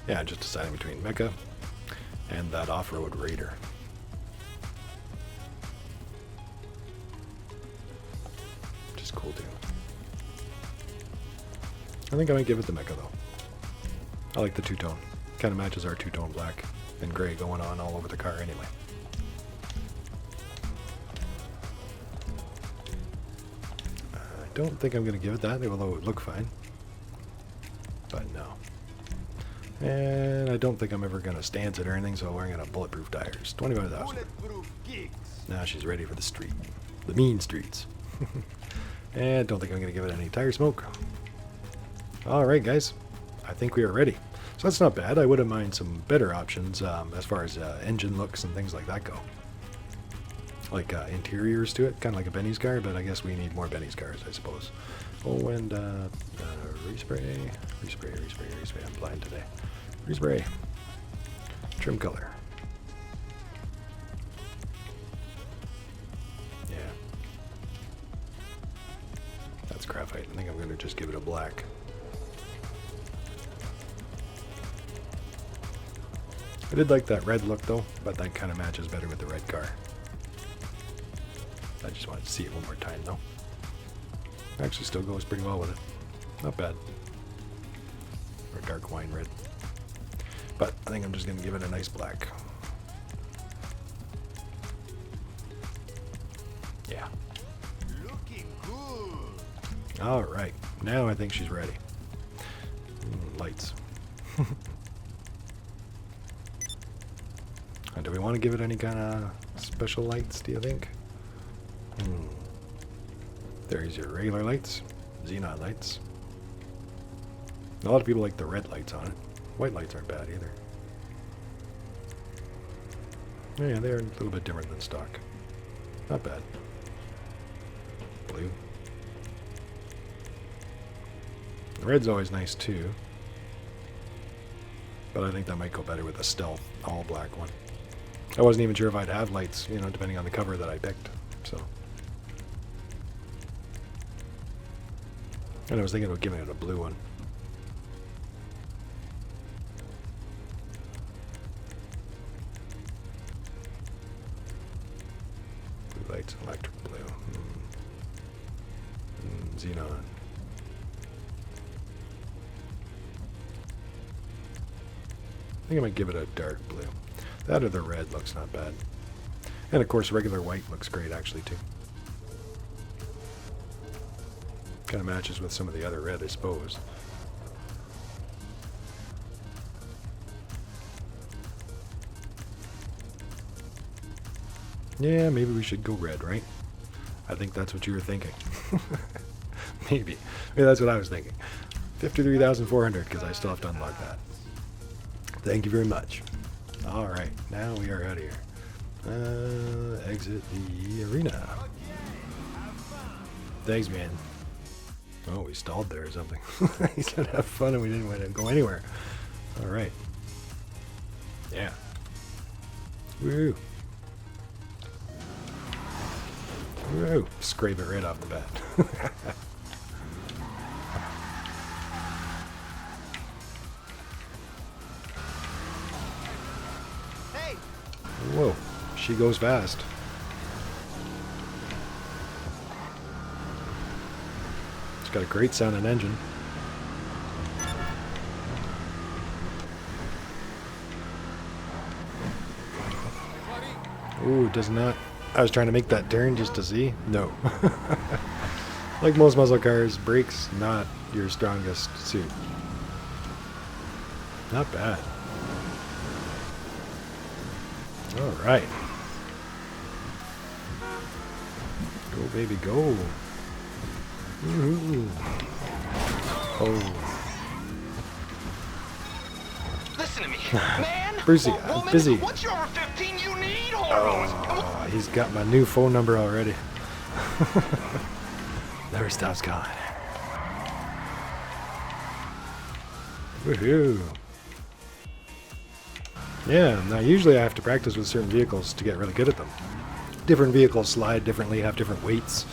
Yeah, just deciding between Mecha and that off-road Raider. Which is cool too. I think I might give it the Mecha though. I like the two-tone. Kind of matches our two-tone black and gray going on all over the car anyway. I don't think I'm going to give it that, although it would look fine. But no. And I don't think I'm ever going to stance it or anything, so we're going to bulletproof tires. 25,000. Bulletproof kicks. Now she's ready for the street. The mean streets. And don't think I'm going to give it any tire smoke. Alright guys, I think we are ready. So that's not bad. I wouldn't mind some better options as far as engine looks and things like that go. Like interiors to it, kind of like a Benny's car, but I guess we need more Benny's cars, I suppose. Oh, and respray. I'm blind today. Respray. Trim color. Yeah. That's graphite. I think I'm going to just give it a black. I did like that red look though, but that kind of matches better with the red car. I just wanted to see it one more time though. Actually still goes pretty well with it. Not bad. Or dark wine red. But I think I'm just going to give it a nice black. Yeah. Looking good. Alright. Now I think she's ready. Lights. Do we want to give it any kind of special lights, do you think? There's your regular lights. Xenon lights. A lot of people like the red lights on it. White lights aren't bad either. Yeah, they're a little bit different than stock. Not bad. Blue. The red's always nice too. But I think that might go better with a stealth all black one. I wasn't even sure if I'd have lights, you know, depending on the cover that I picked. So. And I was thinking about giving it a blue one. Blue lights, electric blue. Xenon. I think I might give it a dark blue. That or the red looks not bad. And of course regular white looks great actually too. Kind of matches with some of the other red, I suppose. Yeah, maybe we should go red, right? I think that's what you were thinking. Maybe. Maybe that's what I was thinking. 53,400 because I still have to unlock that. Thank you very much. Alright, now we are out of here. Exit the arena. Thanks, man. Oh, we stalled there or something. He said have fun and we didn't want to go anywhere. Alright. Yeah. Woo. Woo. Scrape it right off the bat. Whoa, she goes fast. It's got a great sounding engine. Ooh, does not. I was trying to make that turn just to see. No. Like most muscle cars, brakes not your strongest suit. Not bad. All right. Go, baby, go. Ooh. Oh. Listen to me, man. Brucey, or I'm woman, busy. Once you're over 15, you need hormones. Oh, he's got my new phone number already. Never stops calling. Woohoo. Yeah, now usually I have to practice with certain vehicles to get really good at them. Different vehicles slide differently, have different weights.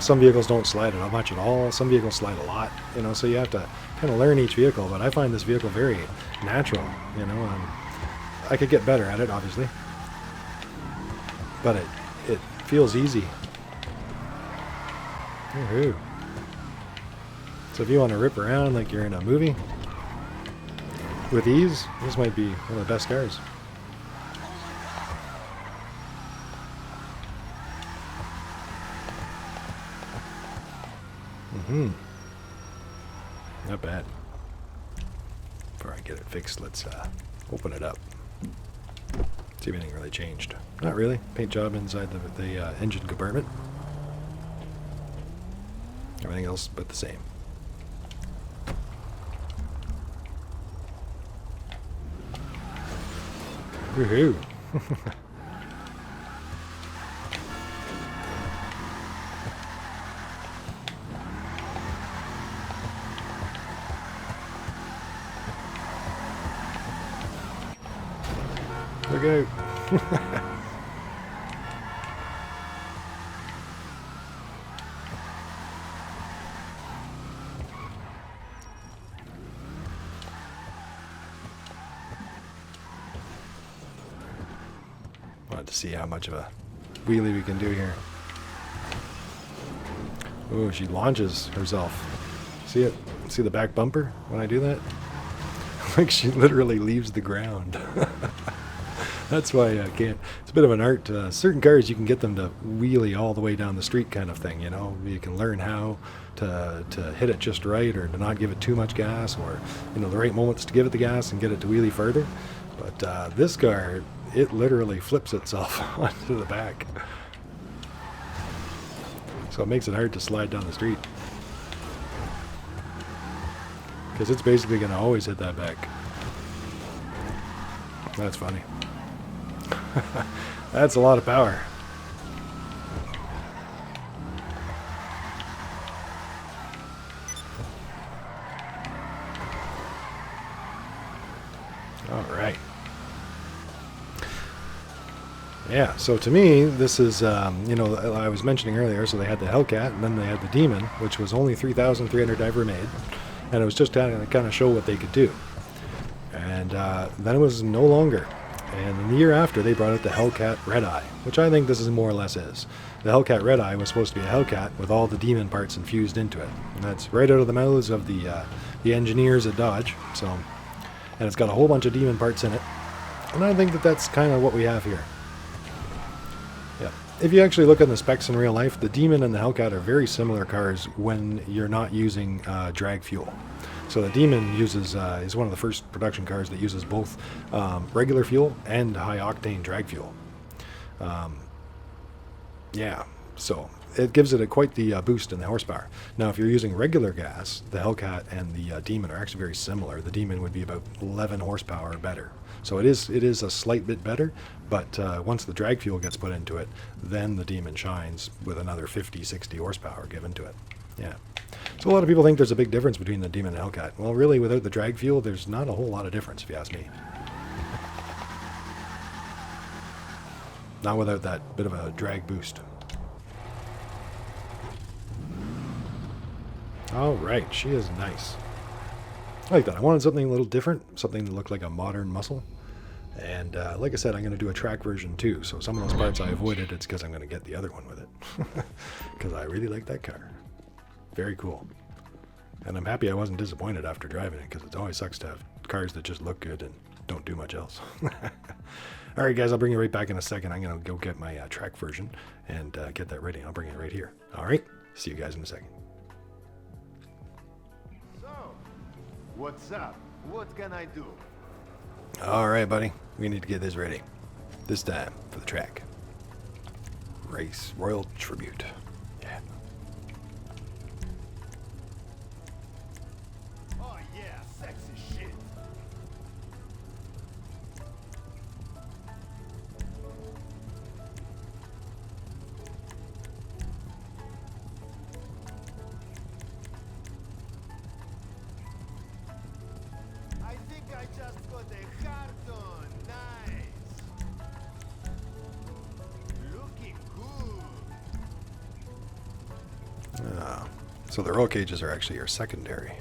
Some vehicles don't slide much at all. Some vehicles slide a lot, you know, so you have to kind of learn each vehicle. But I find this vehicle very natural, you know. I could get better at it, obviously. But it feels easy. Woohoo. So if you want to rip around like you're in a movie with ease, this might be one of the best cars. Not bad. Before I get it fixed, let's open it up. See if anything really changed. Not really. Paint job inside the engine compartment. Everything else but the same. Woohoo! Look out! Wanted to see how much of a wheelie we can do here. Oh, she launches herself. See it? See the back bumper when I do that? Like she literally leaves the ground. That's why I can't. It's a bit of an art. Certain cars, you can get them to wheelie all the way down the street kind of thing, you know. You can learn how to hit it just right or to not give it too much gas or, you know, the right moments to give it the gas and get it to wheelie further. But this car, it literally flips itself onto the back. So it makes it hard to slide down the street. Because it's basically going to always hit that back. That's funny. That's a lot of power. All right. Yeah, so to me, this is, you know, I was mentioning earlier, so they had the Hellcat, and then they had the Demon, which was only 3,300 ever made, and it was just to kind of show what they could do. And then it was no longer. And in the year after, they brought out the Hellcat Redeye, which I think this is more or less is. The Hellcat Redeye was supposed to be a Hellcat with all the Demon parts infused into it. And that's right out of the mouths of the engineers at Dodge. So, and it's got a whole bunch of Demon parts in it. And I think that that's kind of what we have here. Yeah. If you actually look at the specs in real life, the Demon and the Hellcat are very similar cars when you're not using drag fuel. So the Demon uses is one of the first production cars that uses both regular fuel and high-octane drag fuel. Yeah, so it gives it quite the boost in the horsepower. Now, if you're using regular gas, the Hellcat and the Demon are actually very similar. The Demon would be about 11 horsepower better. So it is a slight bit better, but once the drag fuel gets put into it, then the Demon shines with another 50, 60 horsepower given to it. Yeah. So a lot of people think there's a big difference between the Demon and Hellcat. Well, really, without the drag fuel, there's not a whole lot of difference, if you ask me. Not without that bit of a drag boost. All right, she is nice. I like that. I wanted something a little different, something that looked like a modern muscle. And like I said, I'm going to do a track version too. So some of those parts I avoided, it's because I'm going to get the other one with it. Because I really like that car. Very cool. And I'm happy I wasn't disappointed after driving it, because it always sucks to have cars that just look good and don't do much else. All right, guys, I'll bring you right back in a second. I'm going to go get my track version and get that ready. I'll bring it right here. All right, see you guys in a second. So, what's up? What can I do? All right, buddy. We need to get this ready. This time for the track. Race Royal Tribute. Yeah. sexy shit. I think I just got a heart on. Nice. Looking good. So the roll cages are actually your secondary.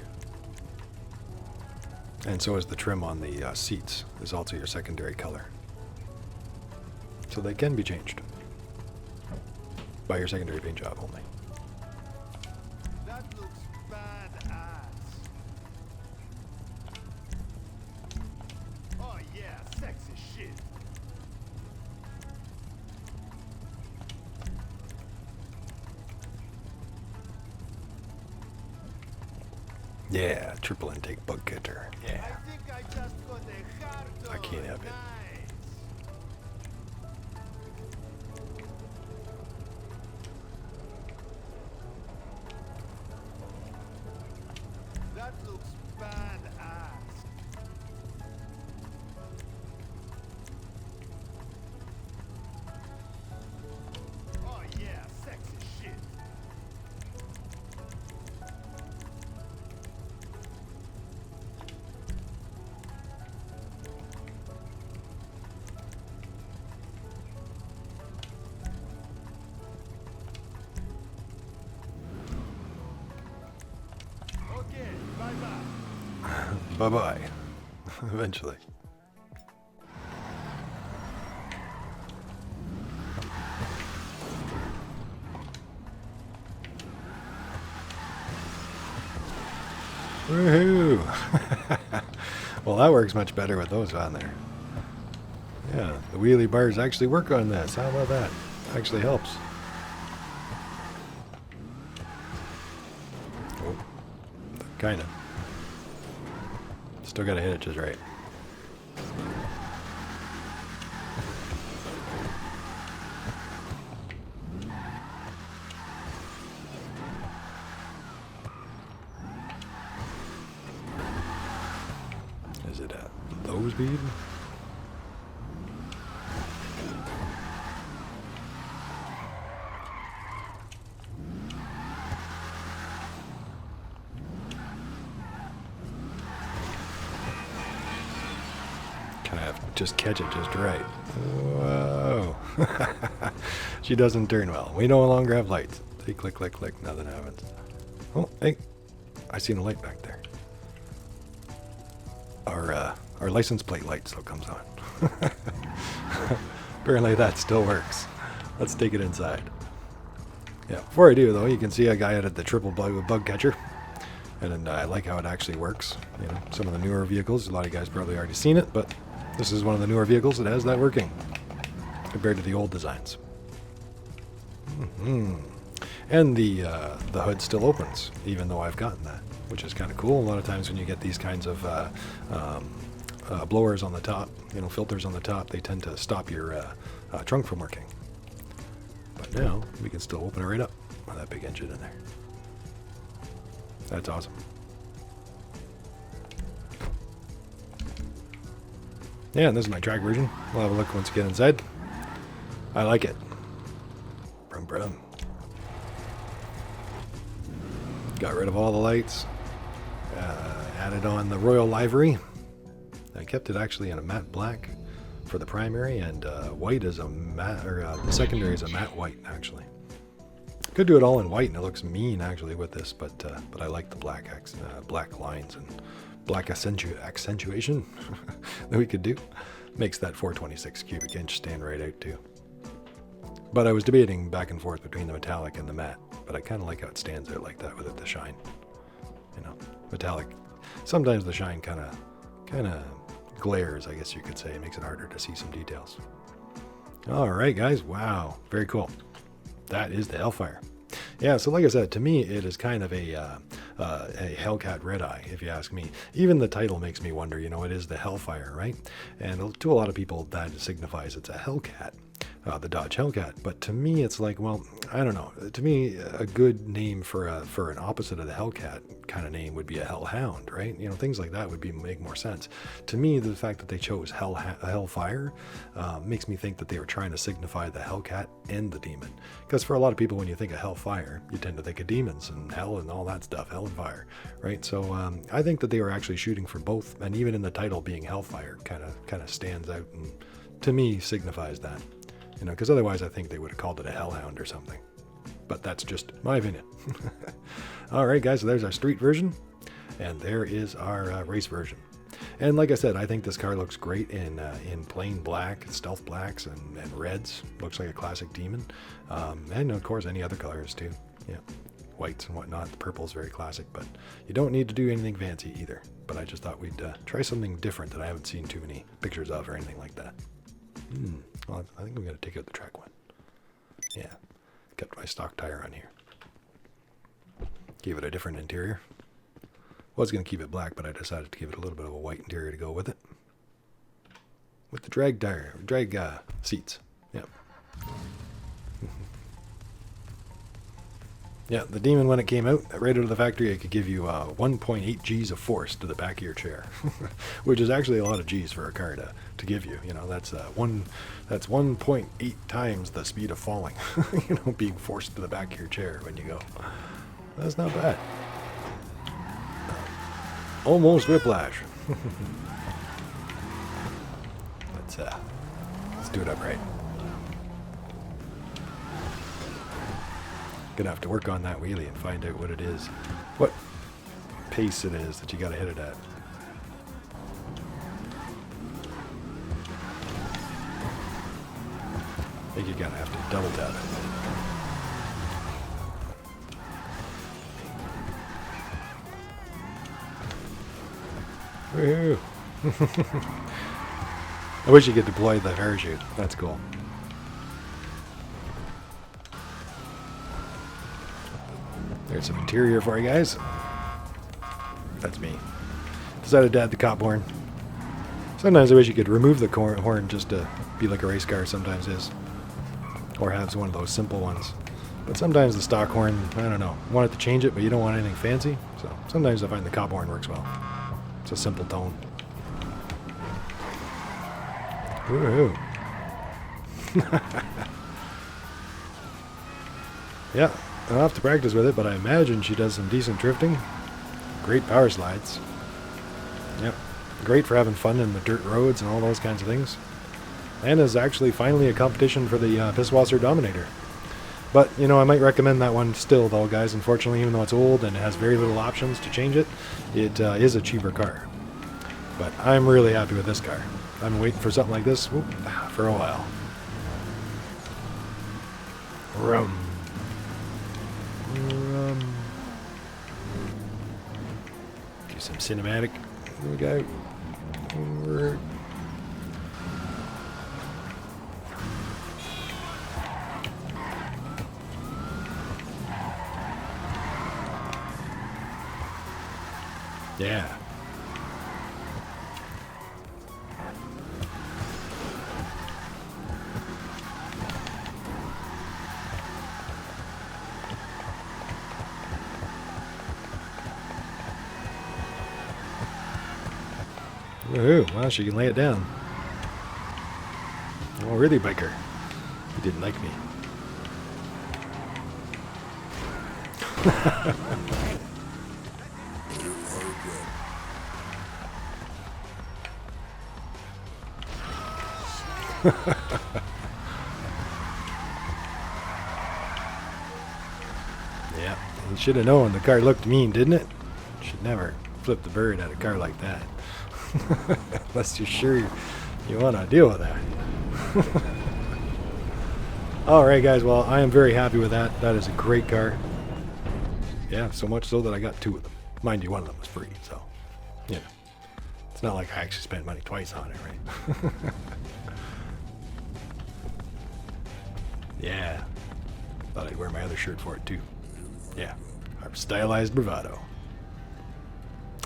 And so is the trim on the seats is also your secondary color. So they can be changed by your secondary paint job only. That looks badass. Oh yeah, sexy shit. Yeah, triple intake bug cutter. Yeah. I think I just got a heart on. I can't have it. Nice. That looks badass. Oh yeah, sexy shit. Okay, bye-bye. Bye-bye. Eventually. Woohoo! Well, that works much better with those on there. Yeah, the wheelie bars actually work on this. How about that? Actually helps. Oh, kind of. Still gotta hit it just right. Is it at low speed? Kind of just catch it just right. Whoa. She doesn't turn well. We no longer have lights. See, click, click, click. Nothing happens. Oh, hey. I seen a light back there. Our license plate light still comes on. Apparently that still works. Let's take it inside. Yeah, before I do though, you can see a guy added the triple bug catcher. And I like how it actually works. You know, some of the newer vehicles, a lot of you guys probably already seen it, but this is one of the newer vehicles that has that working compared to the old designs. And the hood still opens, even though I've gotten that, which is kind of cool. A lot of times when you get these kinds of blowers on the top, you know, filters on the top, they tend to stop your trunk from working. But now we can still open it right up with that big engine in there. That's awesome. Yeah, and this is my track version. We'll have a look once you get inside. I like it. Brum brum. Got rid of all the lights. Added on the royal livery. I kept it actually in a matte black for the primary, and white is a matte, or the secondary is a matte white actually. Could do it all in white, and it looks mean actually with this, but I like the black black lines and black accentuation that we could do. Makes that 426 cubic inch stand right out too. But I was debating back and forth between the metallic and the matte, but I kind of like how it stands out like that with it, the shine. You know, metallic. Sometimes the shine kind of glares, I guess you could say. It makes it harder to see some details. All right, guys. Wow, very cool. That is the Hellfire. Yeah, so like I said, to me, it is kind of a Hellcat Redeye, if you ask me. Even the title makes me wonder, you know, it is the Hellfire, right? And to a lot of people, that signifies it's a Hellcat. the Dodge Hellcat. But to me, it's like, well, I don't know. To me, a good name for an opposite of the Hellcat kind of name would be a Hellhound, right? You know, things like that would make more sense. To me, the fact that they chose Hellfire makes me think that they were trying to signify the Hellcat and the demon. Because for a lot of people, when you think of Hellfire, you tend to think of demons and hell and all that stuff, hell and fire, right? So I think that they were actually shooting for both, and even in the title being Hellfire, kind of stands out and to me signifies that. You know, because otherwise I think they would have called it a Hellhound or something. But that's just my opinion. All right, guys, so there's our street version. And there is our race version. And like I said, I think this car looks great in plain black, stealth blacks, and reds. Looks like a classic demon. And of course, any other colors too. Yeah, whites and whatnot. The purple is very classic, but you don't need to do anything fancy either. But I just thought we'd try something different that I haven't seen too many pictures of or anything like that. Well, I think I'm going to take out the track one. Yeah, kept my stock tire on here. Gave it a different interior. Was going to keep it black, but I decided to give it a little bit of a white interior to go with it. With the drag seats. Yeah. Yeah, the Demon, when it came out, right out of the factory, it could give you 1.8 G's of force to the back of your chair, which is actually a lot of G's for a car to give you. You know, that's 1.8 times the speed of falling. You know, being forced to the back of your chair when you go. That's not bad. Almost whiplash. Let's do it upright. Gonna have to work on that wheelie and find out what it is, what pace it is that you gotta hit it at. I think you're gonna have to double tap it. Woohoo! I wish you could deploy the parachute. That's cool. There's some interior for you guys. That's me. Decided to add the cop horn. Sometimes I wish you could remove the horn just to be like a race car sometimes is. Or have one of those simple ones. But sometimes the stock horn, I don't know. You want it to change it, but you don't want anything fancy. So sometimes I find the cop horn works well. It's a simple tone. Woohoo. Yeah. I'll have to practice with it, but I imagine she does some decent drifting. Great power slides. Yep. Great for having fun in the dirt roads and all those kinds of things. And is actually finally a competition for the Pisswasser Dominator. But, you know, I might recommend that one still, though, guys. Unfortunately, even though it's old and it has very little options to change it, it is a cheaper car. But I'm really happy with this car. I've been waiting for something like this for a while. Rum. Do some cinematic. Here we go. Over. Yeah. Woohoo, well, she can lay it down. Oh, really, biker? You didn't like me. Yeah, you should have known the car looked mean, didn't it? Should never flip the bird at a car like that. Unless you're sure you want to deal with that. Alright guys, well I am very happy with that. That is a great car. Yeah, so much so that I got two of them. Mind you, one of them was free, so you know. It's not like I actually spent money twice on it, right? Yeah. Thought I'd wear my other shirt for it too. Yeah. Our stylized Bravado.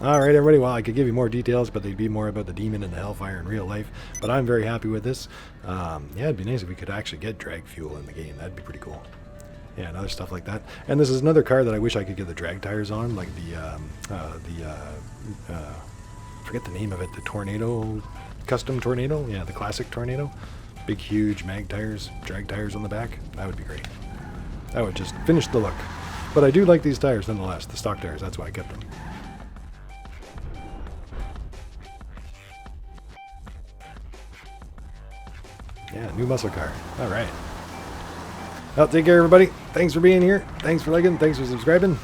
All right, everybody. Well, I could give you more details, but they'd be more about the demon and the hellfire in real life. But I'm very happy with this. Yeah, it'd be nice if we could actually get drag fuel in the game. That'd be pretty cool. Yeah, and other stuff like that. And this is another car that I wish I could get the drag tires on, like forget the name of it, the Tornado, custom Tornado. Yeah, the classic Tornado. Big, huge mag tires, drag tires on the back. That would be great. That would just finish the look. But I do like these tires nonetheless, the stock tires. That's why I kept them. Yeah, new muscle car. All right. Well, take care, everybody. Thanks for being here. Thanks for liking. Thanks for subscribing.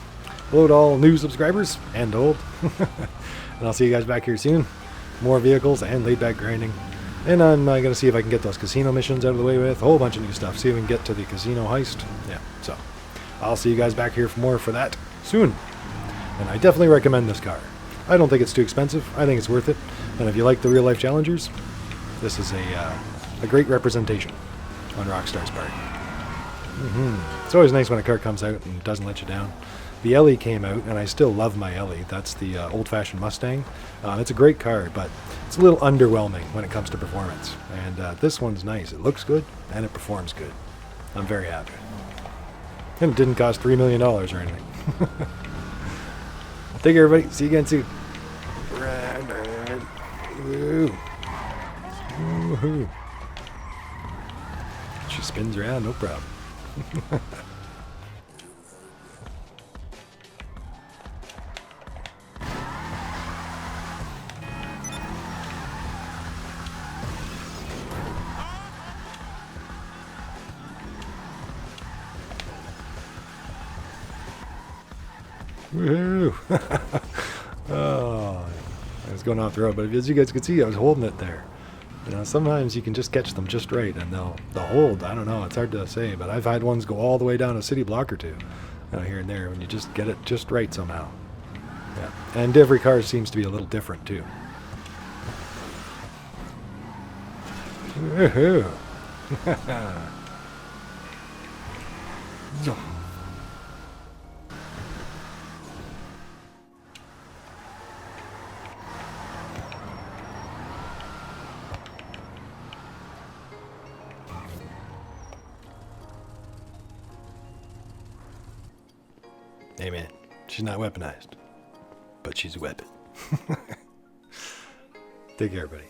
Hello to all new subscribers and old. And I'll see you guys back here soon. More vehicles and laid-back grinding. And I'm going to see if I can get those casino missions out of the way with a whole bunch of new stuff. See if we can get to the casino heist. Yeah, so I'll see you guys back here for more for that soon. And I definitely recommend this car. I don't think it's too expensive. I think it's worth it. And if you like the real-life challengers, this is a great representation on Rockstar's part. It's always nice when a car comes out and doesn't let you down. The Ellie came out, and I still love my Ellie. That's the old-fashioned Mustang. It's a great car, but it's a little underwhelming when it comes to performance. And this one's nice. It looks good, and it performs good. I'm very happy. And it didn't cost $3 million or anything. Take care, everybody. See you again soon. Woo. Woohoo. She spins around, no problem. Woohoo! Oh, I was going off the road, but as you guys could see, I was holding it there. You know, sometimes you can just catch them just right, and they'll hold. I don't know, it's hard to say, but I've had ones go all the way down a city block or two, here and there, when you just get it just right somehow. Yeah, and every car seems to be a little different too. Woohoo! Hey man, she's not weaponized, but she's a weapon. Take care, everybody.